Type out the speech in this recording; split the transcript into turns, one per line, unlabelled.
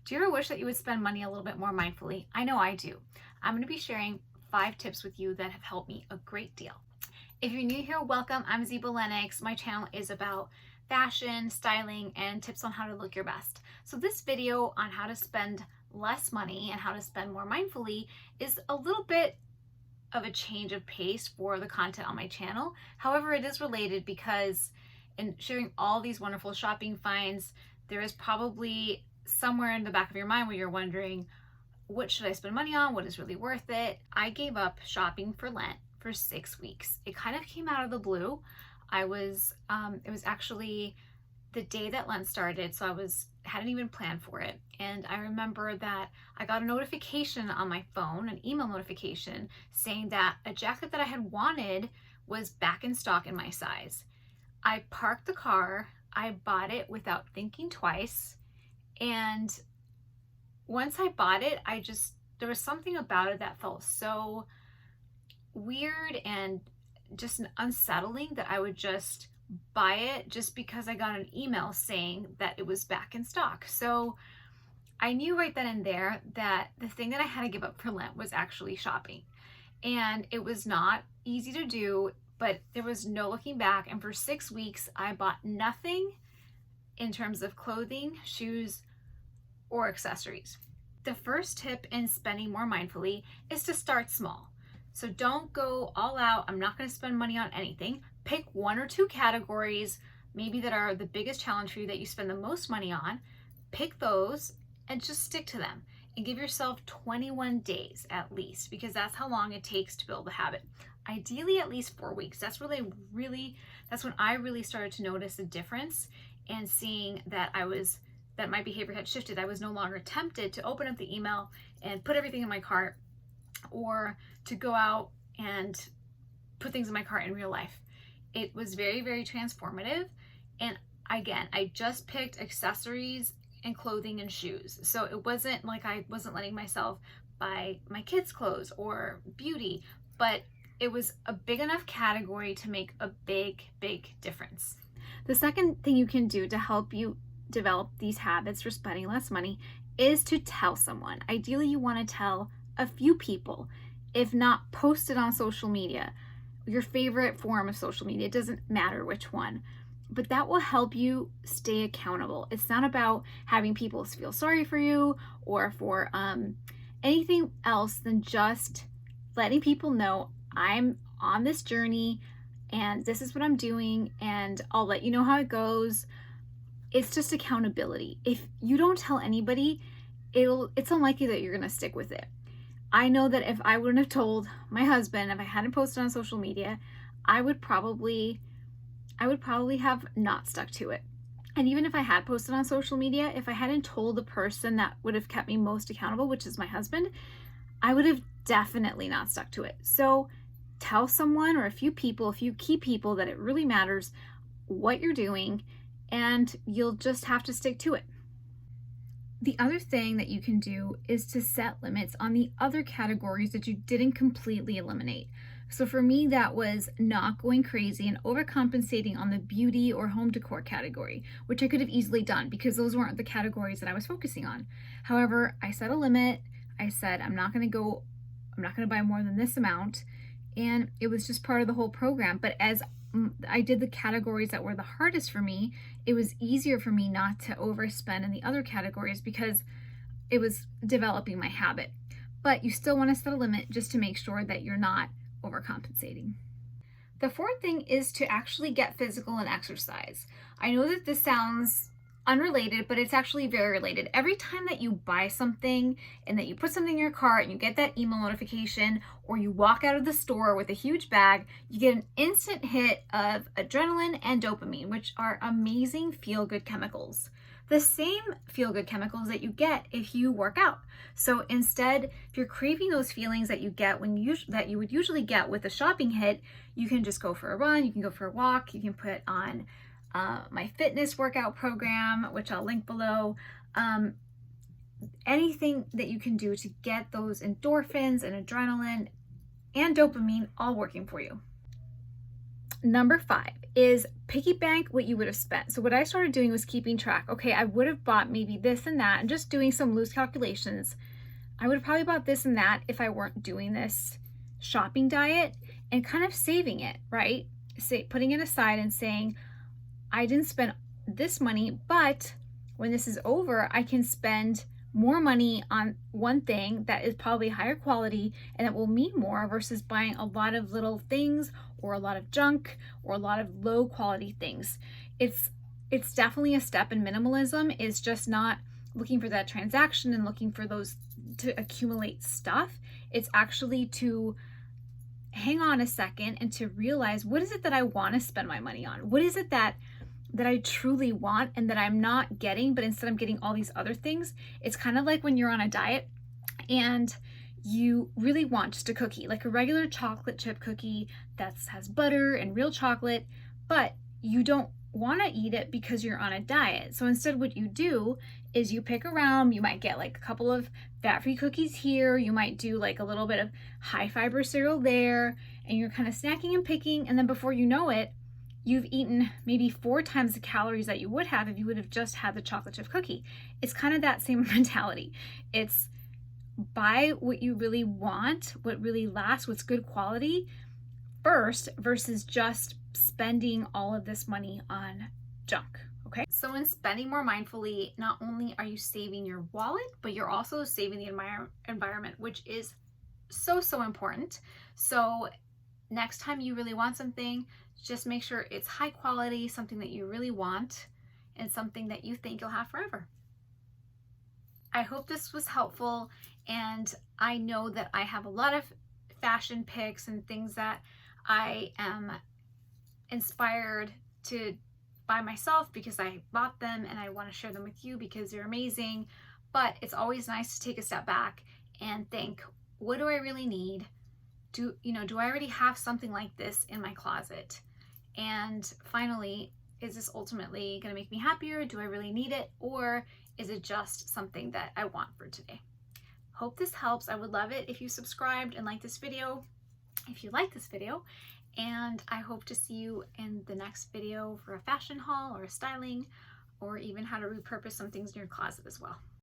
Do you ever wish that you would spend money a little bit more mindfully? I know I do. I'm going to be sharing 5 tips with you that have helped me a great deal. If you're new here, welcome. I'm Zeba Lennox. My channel is about fashion, styling, and tips on how to look your best. So this video on how to spend less money and how to spend more mindfully is a little bit of a change of pace for the content on my channel. However, it is related because in sharing all these wonderful shopping finds, there is probably somewhere in the back of your mind where you're wondering, what should I spend money on? What is really worth it? I gave up shopping for Lent for 6 weeks. It kind of came out of the blue. It was actually the day that Lent started, so hadn't even planned for it. And I remember that I got a notification on my phone, an email notification, saying that a jacket that I had wanted was back in stock in my size. I parked the car, I bought it without thinking twice, and once I bought it, there was something about it that felt so weird and just unsettling that I would just buy it just because I got an email saying that it was back in stock. So I knew right then and there that the thing that I had to give up for Lent was actually shopping. And it was not easy to do, but there was no looking back. And for 6 weeks, I bought nothing in terms of clothing, shoes, or accessories. The first tip in spending more mindfully is to start small. So don't go all out. I'm not going to spend money on anything. Pick 1 or 2 categories, maybe that are the biggest challenge for you that you spend the most money on. Pick those and just stick to them. And give yourself 21 days at least, because that's how long it takes to build a habit. Ideally, at least 4 weeks. That's when I really started to notice a difference and seeing that that my behavior had shifted. I was no longer tempted to open up the email and put everything in my cart, or to go out and put things in my cart in real life. It was very, very transformative. And again, I just picked accessories and clothing and shoes. So it wasn't like I wasn't letting myself buy my kids' clothes or beauty, but it was a big enough category to make a big, big difference. The second thing you can do to help you develop these habits for spending less money is to tell someone. Ideally, you want to tell a few people, if not post it on social media, your favorite form of social media. It doesn't matter which one, but that will help you stay accountable. It's not about having people feel sorry for you or for anything else than just letting people know I'm on this journey and this is what I'm doing, and I'll let you know how it goes. It's just accountability. If you don't tell anybody, it's unlikely that you're going to stick with it. I know that if I wouldn't have told my husband, if I hadn't posted on social media, I would probably have not stuck to it. And even if I had posted on social media, if I hadn't told the person that would have kept me most accountable, which is my husband, I would have definitely not stuck to it. So tell someone or a few key people that it really matters what you're doing, and you'll just have to stick to it. The other thing that you can do is to set limits on the other categories that you didn't completely eliminate. So for me, that was not going crazy and overcompensating on the beauty or home decor category, which I could have easily done because those weren't the categories that I was focusing on. However, I set a limit. I said, I'm not going to buy more than this amount. And it was just part of the whole program. But as I did the categories that were the hardest for me, it was easier for me not to overspend in the other categories because it was developing my habit. But you still want to set a limit just to make sure that you're not overcompensating. The fourth thing is to actually get physical and exercise. I know that this sounds unrelated, but it's actually very related. Every time that you buy something and that you put something in your cart and you get that email notification, or you walk out of the store with a huge bag, you get an instant hit of adrenaline and dopamine, which are amazing feel-good chemicals. The same feel-good chemicals that you get if you work out. So instead, if you're craving those feelings that you get that you would usually get with a shopping hit, you can just go for a run, you can go for a walk, you can put on my fitness workout program, which I'll link below. Anything that you can do to get those endorphins and adrenaline and dopamine all working for you. Number 5 is piggy bank what you would have spent. So what I started doing was keeping track. Okay, I would have bought maybe this and that, and just doing some loose calculations. I would have probably bought this and that if I weren't doing this shopping diet, and kind of saving it, right? Putting it aside and saying, I didn't spend this money, but when this is over, I can spend more money on one thing that is probably higher quality and it will mean more versus buying a lot of little things or a lot of junk or a lot of low quality things. It's definitely a step in minimalism, is just not looking for that transaction and looking for those to accumulate stuff. It's actually to hang on a second and to realize, what is it that I want to spend my money on? What is it that I truly want and that I'm not getting, but instead I'm getting all these other things? It's kind of like when you're on a diet and you really want just a cookie, like a regular chocolate chip cookie that has butter and real chocolate, but you don't want to eat it because you're on a diet. So instead what you do is you pick around. You might get like a couple of fat-free cookies here, you might do like a little bit of high fiber cereal there, and you're kind of snacking and picking, and then before you know it, you've eaten maybe 4 times the calories that you would have if you would have just had the chocolate chip cookie. It's kind of that same mentality. It's buy what you really want, what really lasts, what's good quality first, versus just spending all of this money on junk. Okay. So in spending more mindfully, not only are you saving your wallet, but you're also saving the environment, which is so important. So next time you really want something, just make sure it's high quality, something that you really want, and something that you think you'll have forever. I hope this was helpful, and I know that I have a lot of fashion picks and things that I am inspired to buy myself because I bought them, and I want to share them with you because they're amazing. But it's always nice to take a step back and think, what do I really need? Do I already have something like this in my closet? And finally, is this ultimately going to make me happier? Do I really need it? Or is it just something that I want for today? Hope this helps. I would love it if you subscribed and liked this video, if you like this video. And I hope to see you in the next video for a fashion haul or a styling, or even how to repurpose some things in your closet as well.